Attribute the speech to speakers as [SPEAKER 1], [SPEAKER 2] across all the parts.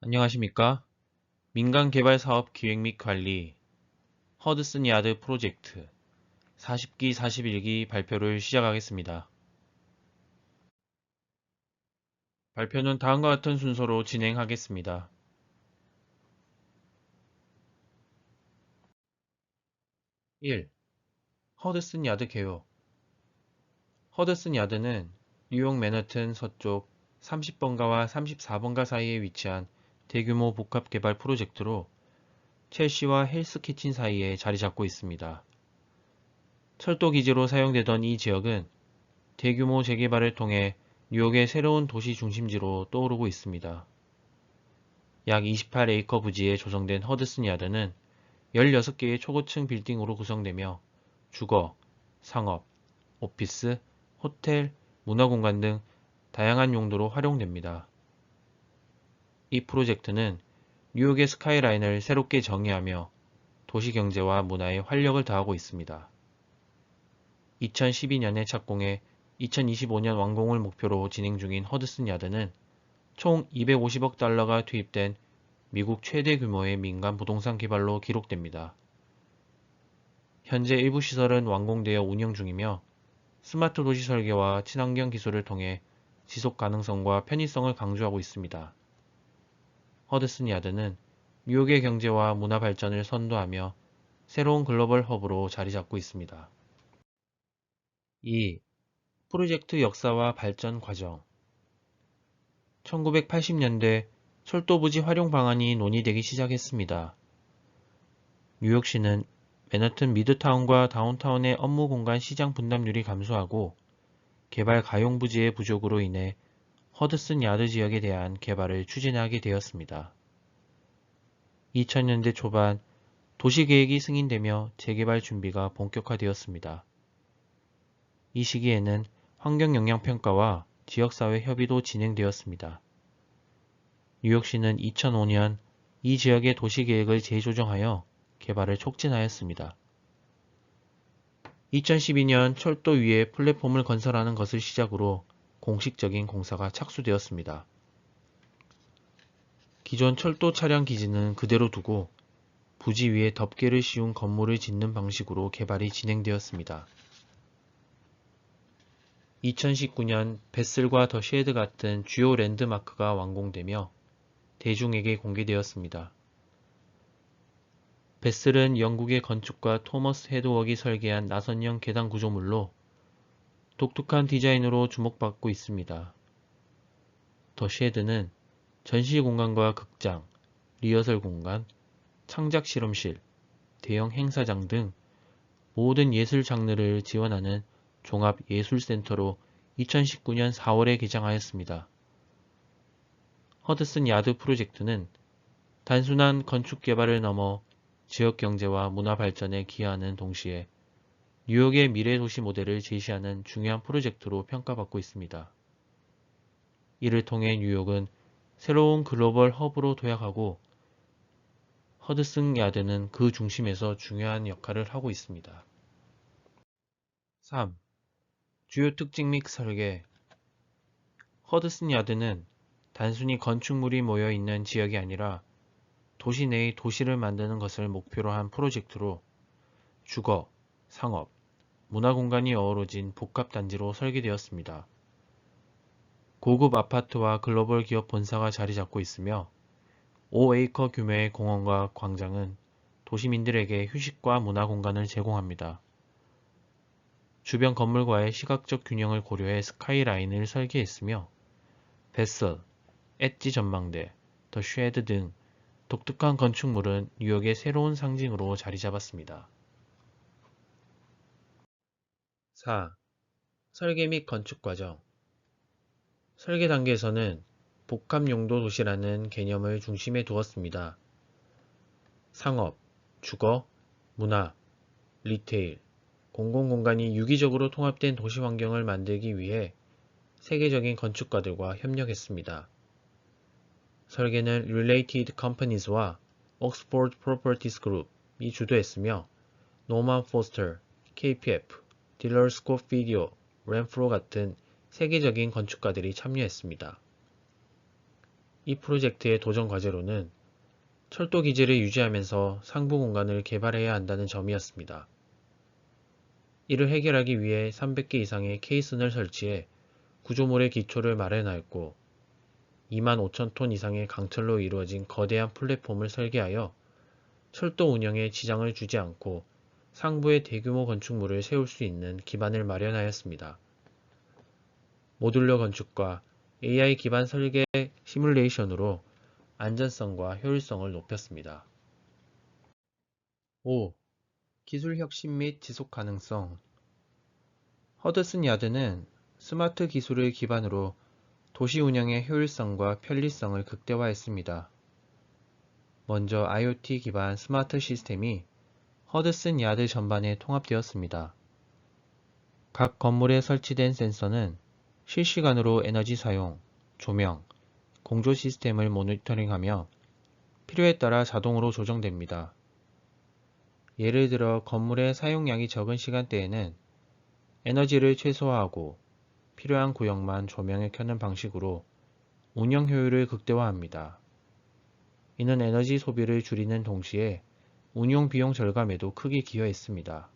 [SPEAKER 1] 안녕하십니까? 민간개발사업 기획 및 관리 허드슨 야드 프로젝트 40기 41기 발표를 시작하겠습니다. 발표는 다음과 같은 순서로 진행하겠습니다. 1. 허드슨 야드 개요. 허드슨 야드는 뉴욕 맨하튼 서쪽 30번가와 34번가 사이에 위치한 대규모 복합개발 프로젝트로 첼시와 헬스 키친 사이에 자리 잡고 있습니다. 철도 기지로 사용되던 이 지역은 대규모 재개발을 통해 뉴욕의 새로운 도시 중심지로 떠오르고 있습니다. 약 28에이커 부지에 조성된 허드슨 야드는 16개의 초고층 빌딩으로 구성되며 주거, 상업, 오피스, 호텔, 문화공간 등 다양한 용도로 활용됩니다. 이 프로젝트는 뉴욕의 스카이라인을 새롭게 정의하며 도시경제와 문화에 활력을 더하고 있습니다. 2012년에 착공해 2025년 완공을 목표로 진행 중인 허드슨 야드는 총 250억 달러가 투입된 미국 최대 규모의 민간 부동산 개발로 기록됩니다. 현재 일부 시설은 완공되어 운영 중이며 스마트 도시 설계와 친환경 기술을 통해 지속 가능성과 편의성을 강조하고 있습니다. 허드슨 야드는 뉴욕의 경제와 문화 발전을 선도하며 새로운 글로벌 허브로 자리 잡고 있습니다. 2. 프로젝트 역사와 발전 과정 1980년대 철도부지 활용 방안이 논의되기 시작했습니다. 뉴욕시는 맨하튼 미드타운과 다운타운의 업무 공간 시장 분담률이 감소하고 개발 가용 부지의 부족으로 인해 허드슨 야드 지역에 대한 개발을 추진하게 되었습니다. 2000년대 초반 도시계획이 승인되며 재개발 준비가 본격화되었습니다. 이 시기에는 환경영향평가와 지역사회 협의도 진행되었습니다. 뉴욕시는 2005년 이 지역의 도시계획을 재조정하여 개발을 촉진하였습니다. 2012년 철도 위에 플랫폼을 건설하는 것을 시작으로 공식적인 공사가 착수되었습니다. 기존 철도 차량 기지는 그대로 두고 부지 위에 덮개를 씌운 건물을 짓는 방식으로 개발이 진행되었습니다. 2019년 베슬과 더 쉐드 같은 주요 랜드마크가 완공되며 대중에게 공개되었습니다. 베슬은 영국의 건축가 토머스 헤드웍이 설계한 나선형 계단 구조물로 독특한 디자인으로 주목받고 있습니다. 더 쉐드는 전시 공간과 극장, 리허설 공간, 창작 실험실, 대형 행사장 등 모든 예술 장르를 지원하는 종합 예술센터로 2019년 4월에 개장하였습니다. 허드슨 야드 프로젝트는 단순한 건축 개발을 넘어 지역 경제와 문화 발전에 기여하는 동시에 뉴욕의 미래 도시 모델을 제시하는 중요한 프로젝트로 평가받고 있습니다. 이를 통해 뉴욕은 새로운 글로벌 허브로 도약하고 허드슨 야드는 그 중심에서 중요한 역할을 하고 있습니다. 3. 주요 특징 및 설계 허드슨 야드는 단순히 건축물이 모여 있는 지역이 아니라 도시 내의 도시를 만드는 것을 목표로 한 프로젝트로 주거, 상업, 문화 공간이 어우러진 복합단지로 설계되었습니다. 고급 아파트와 글로벌 기업 본사가 자리 잡고 있으며 5에이커 규모의 공원과 광장은 도시민들에게 휴식과 문화 공간을 제공합니다. 주변 건물과의 시각적 균형을 고려해 스카이라인을 설계했으며 베슬, 엣지 전망대, 더 쉐드 등 독특한 건축물은 뉴욕의 새로운 상징으로 자리 잡았습니다. 4. 설계 및 건축 과정 설계 단계에서는 복합용도 도시라는 개념을 중심에 두었습니다. 상업, 주거, 문화, 리테일, 공공공간이 유기적으로 통합된 도시 환경을 만들기 위해 세계적인 건축가들과 협력했습니다. 설계는 Related Companies와 Oxford Properties Group이 주도했으며 노만 포스터, KPF, 딜러 스코피디오, 렌프로 같은 세계적인 건축가들이 참여했습니다. 5. 6. 7. 세계적인 건축가들이 참여했습니다. 이 프로젝트의 도전 과제로는 철도 기지를 유지하면서 상부 공간을 개발해야 한다는 점이었습니다. 이를 해결하기 위해 300개 이상의 케이슨을 설치해 구조물의 기초를 마련하였고 2만 5천 톤 이상의 강철로 이루어진 거대한 플랫폼을 설계하여 철도 운영에 지장을 주지 않고 상부에 대규모 건축물을 세울 수 있는 기반을 마련하였습니다. 모듈러 건축과 AI 기반 설계 시뮬레이션으로 안전성과 효율성을 높였습니다. 5. 기술 혁신 및 지속 가능성. 허드슨 야드는 스마트 기술을 기반으로 도시 운영의 효율성과 편리성을 극대화했습니다. 먼저 IoT 기반 스마트 시스템이 허드슨 야드 전반에 통합되었습니다. 각 건물에 설치된 센서는 실시간으로 에너지 사용, 조명, 공조 시스템을 모니터링하며 필요에 따라 자동으로 조정됩니다. 예를 들어 건물의 사용량이 적은 시간대에는 에너지를 최소화하고 필요한 구역만 조명을 켜는 방식으로 운영 효율을 극대화합니다. 이는 에너지 소비를 줄이는 동시에 운용 비용 절감에도 크게 기여했습니다.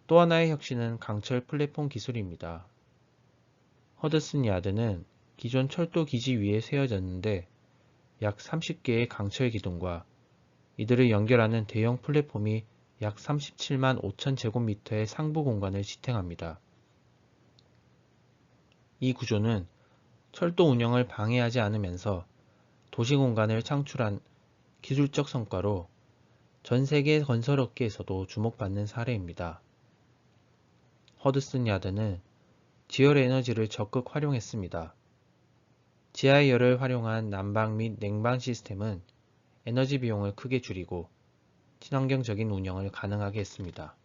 [SPEAKER 1] 또 하나의 혁신은 강철 플랫폼 기술입니다. 허드슨 야드는 기존 철도 기지 위에 세워졌는데 약 30개의 강철 기둥과 이들을 연결하는 대형 플랫폼이 약 37만 5천 제곱미터의 상부 공간을 지탱합니다. 이 구조는 철도 운영을 방해하지 않으면서 도시 공간을 창출한 기술적 성과로 전 세계 건설업계에서도 주목받는 사례입니다. 허드슨 야드는 지열 에너지를 적극 활용했습니다. 지하의 열을 활용한 난방 및 냉방 시스템은 에너지 비용을 크게 줄이고 친환경적인 운영을 가능하게 했습니다.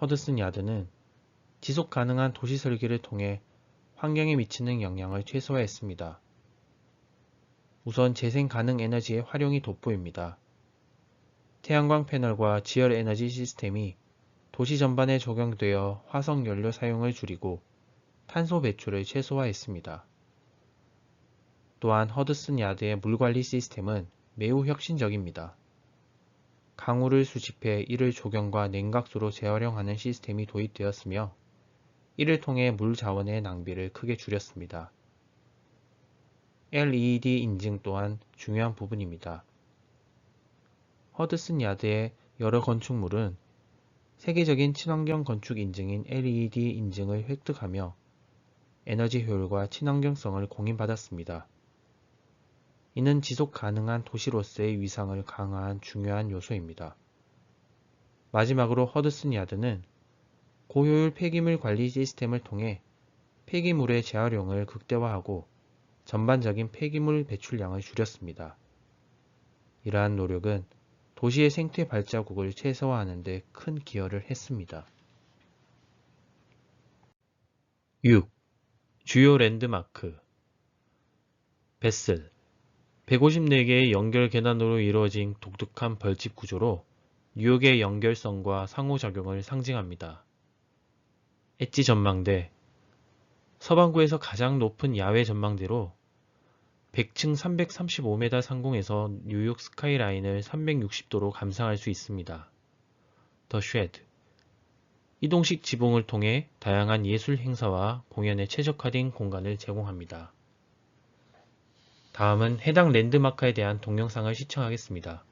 [SPEAKER 1] 허드슨 야드는 지속 가능한 도시 설계를 통해 환경에 미치는 영향을 최소화했습니다. 우선 재생 가능 에너지의 활용이 돋보입니다. 태양광 패널과 지열 에너지 시스템이 도시 전반에 적용되어 화석 연료 사용을 줄이고 탄소 배출을 최소화했습니다. 또한 허드슨 야드의 물 관리 시스템은 매우 혁신적입니다. 강우를 수집해 이를 조경과 냉각수로 재활용하는 시스템이 도입되었으며 이를 통해 물 자원의 낭비를 크게 줄였습니다. LED 인증 또한 중요한 부분입니다. 허드슨 야드의 여러 건축물은 세계적인 친환경 건축 인증인 LED 인증을 획득하며 에너지 효율과 친환경성을 공인받았습니다. 이는 지속 가능한 도시로서의 위상을 강화한 중요한 요소입니다. 마지막으로 허드슨 야드는 고효율 폐기물 관리 시스템을 통해 폐기물의 재활용을 극대화하고 전반적인 폐기물 배출량을 줄였습니다. 이러한 노력은 도시의 생태 발자국을 최소화하는 데 큰 기여를 했습니다. 6. 주요 랜드마크. 베슬 154개의 연결 계단으로 이루어진 독특한 벌집 구조로 뉴욕의 연결성과 상호작용을 상징합니다. 엣지 전망대 서반구에서 가장 높은 야외 전망대로 100층 335m 상공에서 뉴욕 스카이라인을 360도로 감상할 수 있습니다. 더 쉐드 이동식 지붕을 통해 다양한 예술 행사와 공연에 최적화된 공간을 제공합니다. 다음은 해당 랜드마크에 대한 동영상을 시청하겠습니다.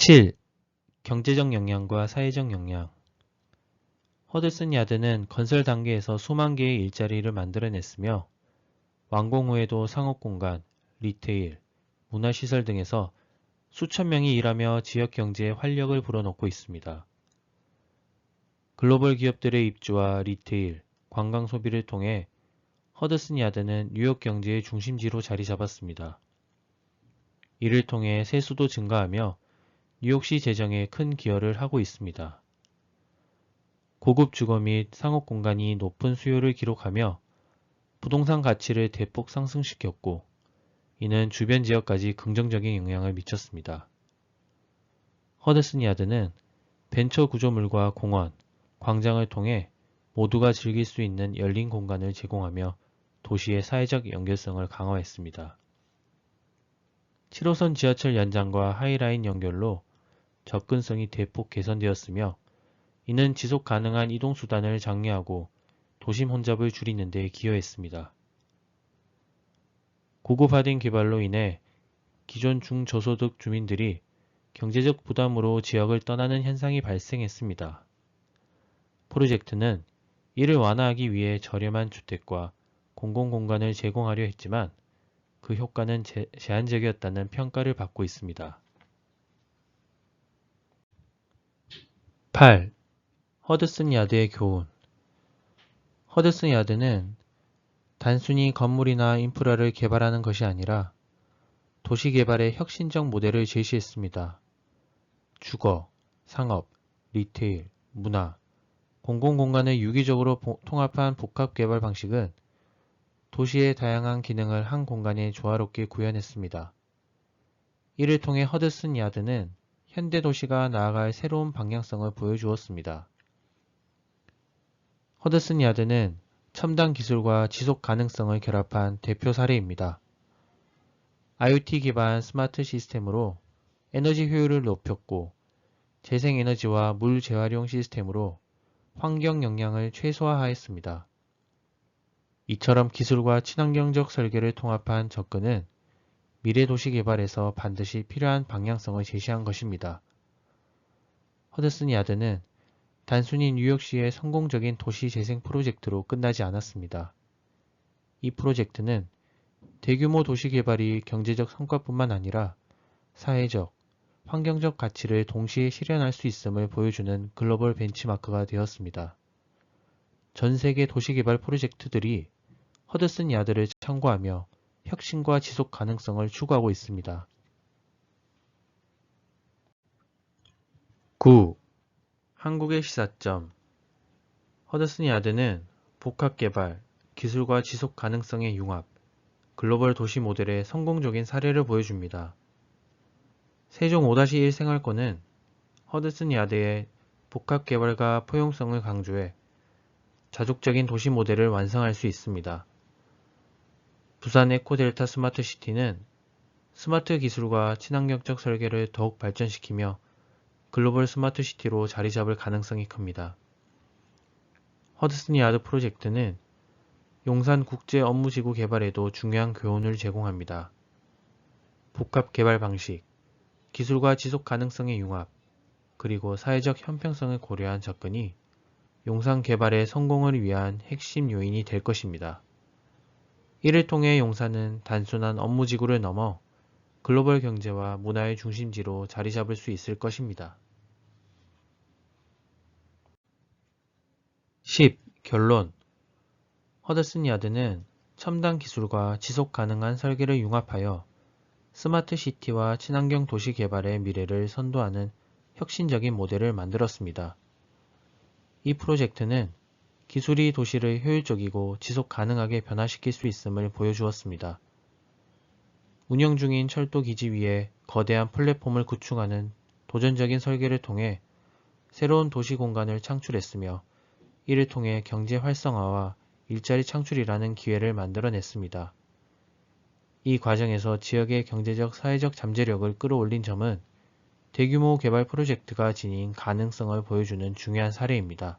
[SPEAKER 1] 7. 경제적 역량과 사회적 역량. 허드슨 야드는 건설 단계에서 수만 개의 일자리를 만들어냈으며 완공 후에도 상업공간, 리테일, 문화시설 등에서 수천 명이 일하며 지역 경제에 활력을 불어넣고 있습니다. 글로벌 기업들의 입주와 리테일, 관광 소비를 통해 허드슨 야드는 뉴욕 경제의 중심지로 자리 잡았습니다. 이를 통해 세수도 증가하며 뉴욕시 재정에 큰 기여를 하고 있습니다. 고급 주거 및 상업 공간이 높은 수요를 기록하며 부동산 가치를 대폭 상승시켰고 이는 주변 지역까지 긍정적인 영향을 미쳤습니다. 허드슨 야드는 벤처 구조물과 공원, 광장을 통해 모두가 즐길 수 있는 열린 공간을 제공하며 도시의 사회적 연결성을 강화했습니다. 7호선 지하철 연장과 하이라인 연결로 접근성이 대폭 개선되었으며 이는 지속 가능한 이동수단을 장려하고 도심 혼잡을 줄이는 데 기여했습니다. 고급화된 개발로 인해 기존 중저소득 주민들이 경제적 부담으로 지역을 떠나는 현상이 발생했습니다. 프로젝트는 이를 완화하기 위해 저렴한 주택과 공공공간을 제공하려 했지만 그 효과는 제한적이었다는 평가를 받고 있습니다. 8. 허드슨 야드의 교훈. 허드슨 야드는 단순히 건물이나 인프라를 개발하는 것이 아니라 도시개발의 혁신적 모델을 제시했습니다. 주거, 상업, 리테일, 문화, 공공공간을 유기적으로 통합한 복합개발 방식은 도시의 다양한 기능을 한 공간에 조화롭게 구현했습니다. 이를 통해 허드슨 야드는 현대 도시가 나아갈 새로운 방향성을 보여주었습니다. 허드슨 야드는 첨단 기술과 지속 가능성을 결합한 대표 사례입니다. IoT 기반 스마트 시스템으로 에너지 효율을 높였고 재생에너지와 물 재활용 시스템으로 환경 영향을 최소화하였습니다. 이처럼 기술과 친환경적 설계를 통합한 접근은 미래 도시 개발에서 반드시 필요한 방향성을 제시한 것입니다. 허드슨 야드는 단순히 뉴욕시의 성공적인 도시 재생 프로젝트로 끝나지 않았습니다. 이 프로젝트는 대규모 도시 개발이 경제적 성과뿐만 아니라 사회적, 환경적 가치를 동시에 실현할 수 있음을 보여주는 글로벌 벤치마크가 되었습니다. 전 세계 도시개발 프로젝트들이 허드슨 야드를 참고하며 혁신과 지속 가능성을 추구하고 있습니다. 9. 한국의 시사점. 허드슨 야드는 복합개발, 기술과 지속 가능성의 융합, 글로벌 도시 모델의 성공적인 사례를 보여줍니다. 세종 5-1 생활권은 허드슨 야드의 복합개발과 포용성을 강조해 자족적인 도시 모델을 완성할 수 있습니다. 부산 에코델타 스마트시티는 스마트 기술과 친환경적 설계를 더욱 발전시키며 글로벌 스마트시티로 자리 잡을 가능성이 큽니다. 허드슨 야드 프로젝트는 용산 국제 업무지구 개발에도 중요한 교훈을 제공합니다. 복합 개발 방식, 기술과 지속 가능성의 융합, 그리고 사회적 형평성을 고려한 접근이 용산 개발의 성공을 위한 핵심 요인이 될 것입니다. 이를 통해 용산은 단순한 업무지구를 넘어 글로벌 경제와 문화의 중심지로 자리 잡을 수 있을 것입니다. 10. 결론. 허드슨 야드는 첨단 기술과 지속 가능한 설계를 융합하여 스마트 시티와 친환경 도시 개발의 미래를 선도하는 혁신적인 모델을 만들었습니다. 이 프로젝트는 기술이 도시를 효율적이고 지속 가능하게 변화시킬 수 있음을 보여주었습니다. 운영 중인 철도 기지 위에 거대한 플랫폼을 구축하는 도전적인 설계를 통해 새로운 도시 공간을 창출했으며 이를 통해 경제 활성화와 일자리 창출이라는 기회를 만들어냈습니다. 이 과정에서 지역의 경제적 사회적 잠재력을 끌어올린 점은 대규모 개발 프로젝트가 지닌 가능성을 보여주는 중요한 사례입니다.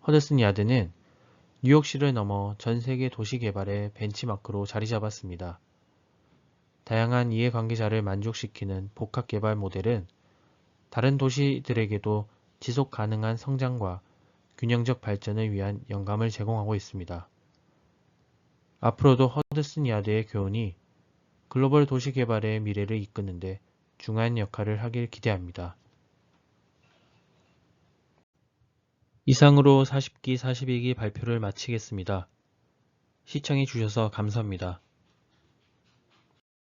[SPEAKER 1] 허드슨 야드는 뉴욕시를 넘어 전 세계 도시 개발의 벤치마크로 자리 잡았습니다. 다양한 이해관계자를 만족시키는 복합개발 모델은 다른 도시들에게도 지속 가능한 성장과 균형적 발전을 위한 영감을 제공하고 있습니다. 앞으로도 허드슨 야드의 교훈이 글로벌 도시 개발의 미래를 이끄는데 중요한 역할을 하길 기대합니다. 이상으로 40기, 41기 발표를 마치겠습니다. 시청해 주셔서 감사합니다.